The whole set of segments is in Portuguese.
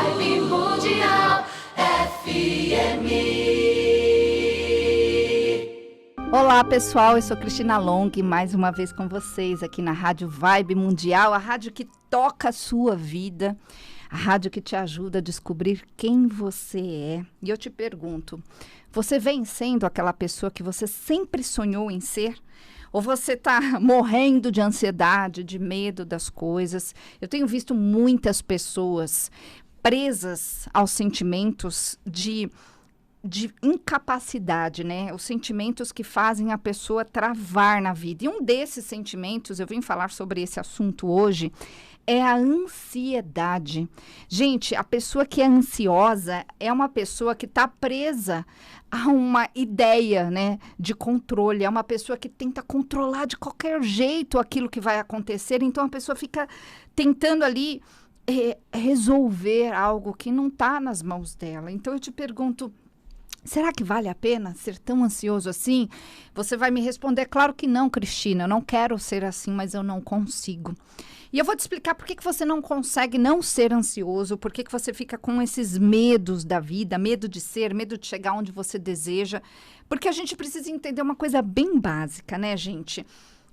Vibe Mundial FM. Olá pessoal, eu sou Cristina Long, mais uma vez com vocês aqui na Rádio Vibe Mundial, a rádio que toca a sua vida, a rádio que te ajuda a descobrir quem você é. E eu te pergunto, você vem sendo aquela pessoa que você sempre sonhou em ser? Ou você está morrendo de ansiedade, de medo das coisas? Eu tenho visto muitas pessoas presas aos sentimentos de incapacidade, né? Os sentimentos que fazem a pessoa travar na vida. E um desses sentimentos, eu vim falar sobre esse assunto hoje, é a ansiedade. Gente, a pessoa que é ansiosa é uma pessoa que está presa a uma ideia, né, de controle. É uma pessoa que tenta controlar de qualquer jeito aquilo que vai acontecer. Então, a pessoa fica tentando ali resolver algo que não está nas mãos dela. Então, eu te pergunto, será que vale a pena ser tão ansioso assim? Você vai me responder, claro que não, Cristina, eu não quero ser assim, mas eu não consigo. E eu vou te explicar por que você não consegue não ser ansioso, por que você fica com esses medos da vida, medo de ser, medo de chegar onde você deseja. Porque a gente precisa entender uma coisa bem básica, né, gente?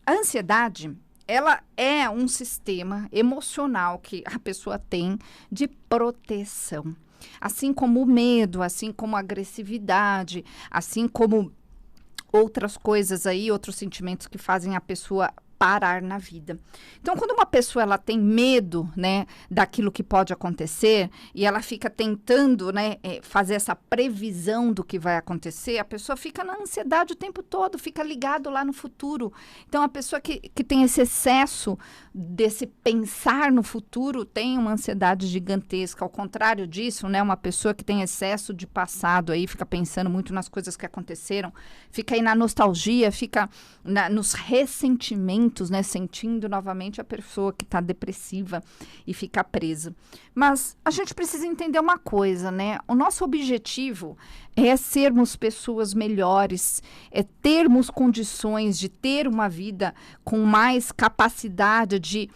A ansiedade, ela é um sistema emocional que a pessoa tem de proteção. Assim como o medo, assim como a agressividade, assim como outras coisas aí, outros sentimentos que fazem a pessoa parar na vida. Então, quando uma pessoa ela tem medo, né, daquilo que pode acontecer e ela fica tentando, né, fazer essa previsão do que vai acontecer, a pessoa fica na ansiedade o tempo todo, fica ligado lá no futuro. Então, a pessoa que tem esse excesso desse pensar no futuro tem uma ansiedade gigantesca. Ao contrário disso, né, uma pessoa que tem excesso de passado aí, fica pensando muito nas coisas que aconteceram, fica aí na nostalgia, fica nos ressentimentos, né, sentindo novamente a pessoa que está depressiva e fica presa. Mas a gente precisa entender uma coisa, né? O nosso objetivo é sermos pessoas melhores, é termos condições de ter uma vida com mais capacidade de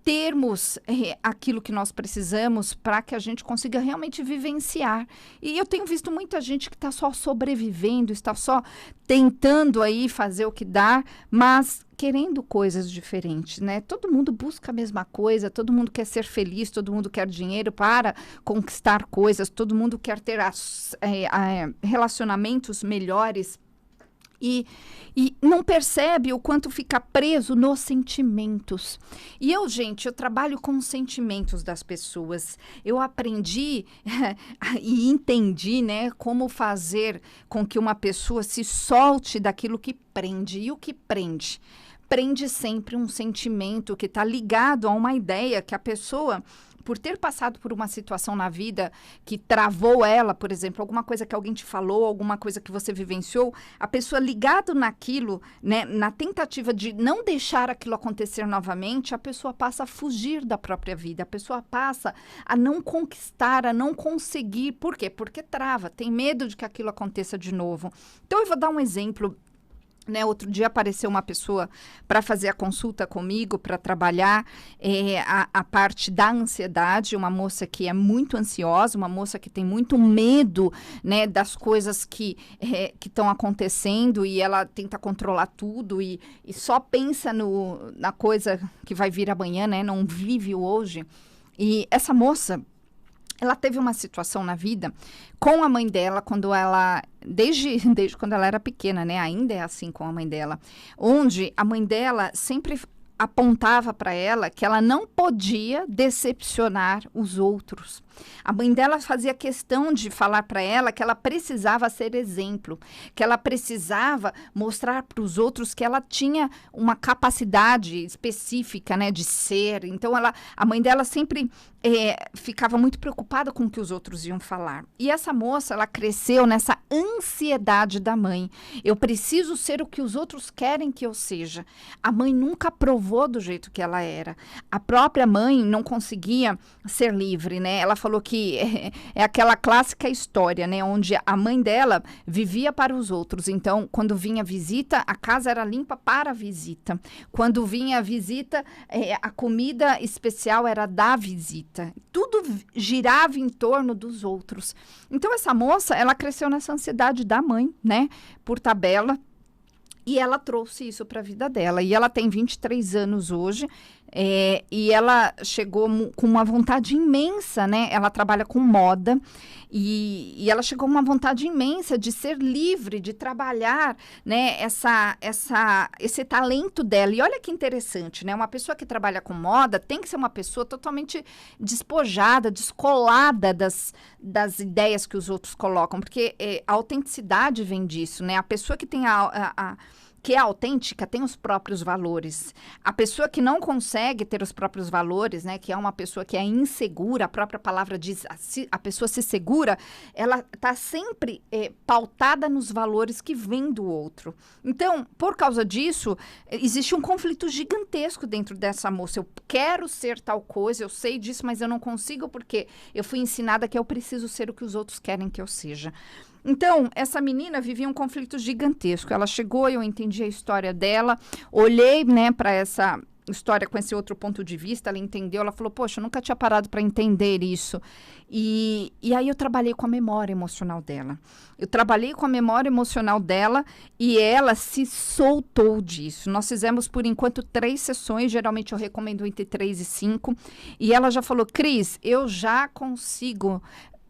termos aquilo que nós precisamos para que a gente consiga realmente vivenciar. E eu tenho visto muita gente que está só sobrevivendo, está só tentando aí fazer o que dá, mas querendo coisas diferentes, né? Todo mundo busca a mesma coisa, todo mundo quer ser feliz, todo mundo quer dinheiro para conquistar coisas, todo mundo quer ter relacionamentos melhores. E não percebe o quanto fica preso nos sentimentos. E eu trabalho com os sentimentos das pessoas. Eu aprendi e entendi, né, como fazer com que uma pessoa se solte daquilo que prende. E o que prende? Prende sempre um sentimento que está ligado a uma ideia que a pessoa, por ter passado por uma situação na vida que travou ela, por exemplo, alguma coisa que alguém te falou, alguma coisa que você vivenciou, a pessoa ligado naquilo, né, na tentativa de não deixar aquilo acontecer novamente, a pessoa passa a fugir da própria vida, a pessoa passa a não conquistar, a não conseguir. Por quê? Porque trava, tem medo de que aquilo aconteça de novo. Então, eu vou dar um exemplo. Né, outro dia apareceu uma pessoa para fazer a consulta comigo, para trabalhar a parte da ansiedade, uma moça que é muito ansiosa, uma moça que tem muito medo, né, das coisas que estão acontecendo, e ela tenta controlar tudo e só pensa na coisa que vai vir amanhã, né, não vive o hoje. E essa moça, ela teve uma situação na vida com a mãe dela, desde quando ela era pequena, né? Ainda é assim com a mãe dela, onde a mãe dela sempre apontava para ela que ela não podia decepcionar os outros. A mãe dela fazia questão de falar para ela que ela precisava ser exemplo, que ela precisava mostrar para os outros que ela tinha uma capacidade específica, né, de ser. Então, a mãe dela sempre ficava muito preocupada com o que os outros iam falar. E essa moça, ela cresceu nessa ansiedade da mãe. Eu preciso ser o que os outros querem que eu seja. A mãe nunca provou aprovou do jeito que ela era. A própria mãe não conseguia ser livre, né? Ela falou que é aquela clássica história, né? Onde a mãe dela vivia para os outros. Então, quando vinha visita, a casa era limpa para a visita. Quando vinha a visita, a comida especial era da visita. Tudo girava em torno dos outros. Então, essa moça, ela cresceu nessa ansiedade da mãe, né? Por tabela. E ela trouxe isso para a vida dela. E ela tem 23 anos hoje. E ela chegou com uma vontade imensa, né? Ela trabalha com moda. E ela chegou com uma vontade imensa de ser livre, de trabalhar, né? Esse talento dela. E olha que interessante, né? Uma pessoa que trabalha com moda tem que ser uma pessoa totalmente despojada, descolada das ideias que os outros colocam. Porque a autenticidade vem disso, né? A pessoa que tem que é autêntica, tem os próprios valores. A pessoa que não consegue ter os próprios valores, né, que é uma pessoa que é insegura, a própria palavra diz, a pessoa se segura, ela está sempre pautada nos valores que vêm do outro. Então, por causa disso, existe um conflito gigantesco dentro dessa moça. Eu quero ser tal coisa, eu sei disso, mas eu não consigo porque eu fui ensinada que eu preciso ser o que os outros querem que eu seja. Então, essa menina vivia um conflito gigantesco. Ela chegou, eu entendi a história dela, olhei, né, para essa história com esse outro ponto de vista, ela entendeu, ela falou, poxa, eu nunca tinha parado para entender isso. E aí eu trabalhei com a memória emocional dela. Eu trabalhei com a memória emocional dela e ela se soltou disso. Nós fizemos, por enquanto, 3 sessões, geralmente eu recomendo entre 3 e 5, e ela já falou, Cris, eu já consigo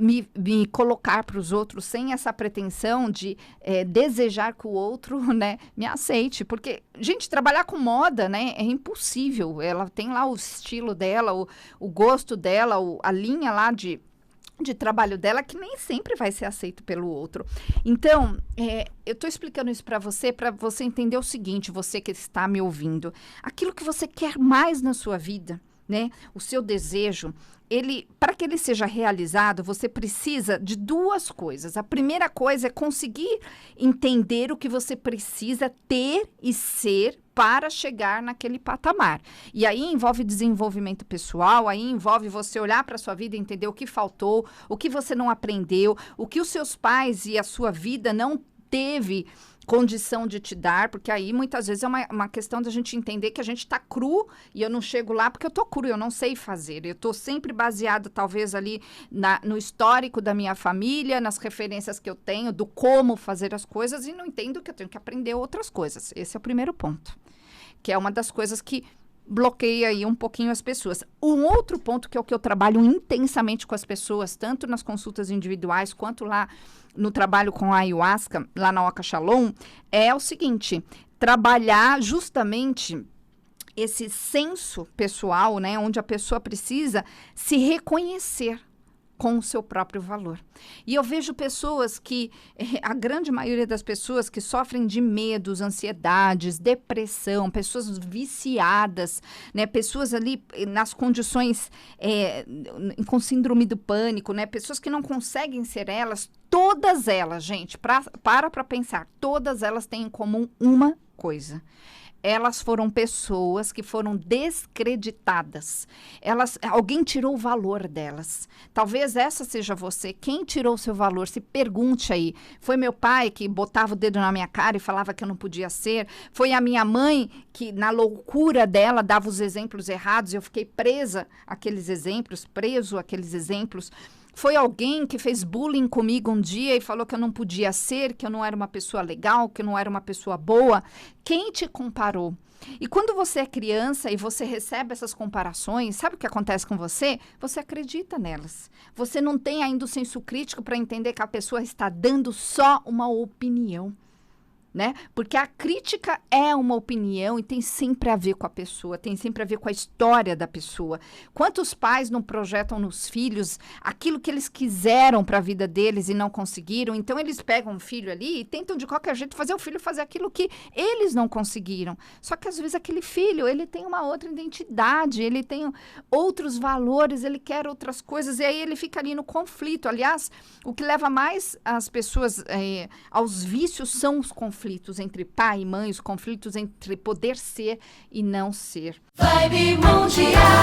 me colocar para os outros sem essa pretensão de desejar que o outro, né, me aceite. Porque, gente, trabalhar com moda, né, é impossível. Ela tem lá o estilo dela, o gosto dela, a linha lá de trabalho dela que nem sempre vai ser aceito pelo outro. Então, eu estou explicando isso para você entender o seguinte, você que está me ouvindo. Aquilo que você quer mais na sua vida, né, o seu desejo, para que ele seja realizado, você precisa de 2 coisas. A primeira coisa é conseguir entender o que você precisa ter e ser para chegar naquele patamar. E aí envolve desenvolvimento pessoal, aí envolve você olhar para a sua vida e entender o que faltou, o que você não aprendeu, o que os seus pais e a sua vida não teve condição de te dar, porque aí muitas vezes é uma questão da gente entender que a gente está cru e eu não chego lá porque eu estou cru, eu não sei fazer. Eu estou sempre baseada talvez ali no histórico da minha família, nas referências que eu tenho, do como fazer as coisas e não entendo que eu tenho que aprender outras coisas. Esse é o primeiro ponto, que é uma das coisas que bloqueia aí um pouquinho as pessoas. Um outro ponto que é o que eu trabalho intensamente com as pessoas, tanto nas consultas individuais quanto lá no trabalho com a ayahuasca, lá na Oca Shalom, é o seguinte, trabalhar justamente esse senso pessoal, né, onde a pessoa precisa se reconhecer com o seu próprio valor. E eu vejo pessoas que, a grande maioria das pessoas que sofrem de medos, ansiedades, depressão, pessoas viciadas, né, pessoas ali nas condições com síndrome do pânico, né, pessoas que não conseguem ser elas, todas elas, gente, para pensar, todas elas têm em comum uma coisa. Elas foram pessoas que foram descreditadas. Alguém tirou o valor delas. Talvez essa seja você. Quem tirou o seu valor? Se pergunte aí. Foi meu pai que botava o dedo na minha cara e falava que eu não podia ser? Foi a minha mãe que, na loucura dela, dava os exemplos errados e eu fiquei preso àqueles exemplos? Foi alguém que fez bullying comigo um dia e falou que eu não podia ser, que eu não era uma pessoa legal, que eu não era uma pessoa boa? Quem te comparou? E quando você é criança e você recebe essas comparações, sabe o que acontece com você? Você acredita nelas. Você não tem ainda o senso crítico para entender que a pessoa está dando só uma opinião, né? Porque a crítica é uma opinião e tem sempre a ver com a pessoa, tem sempre a ver com a história da pessoa. Quantos pais não projetam nos filhos aquilo que eles quiseram para a vida deles e não conseguiram? Então, eles pegam um filho ali e tentam de qualquer jeito fazer o filho fazer aquilo que eles não conseguiram. Só que, às vezes, aquele filho, ele tem uma outra identidade, ele tem outros valores, ele quer outras coisas e aí ele fica ali no conflito. Aliás, o que leva mais as pessoas aos vícios são os conflitos. conflitos entre pai e mãe, os conflitos entre poder ser e não ser. Vibe Mundial.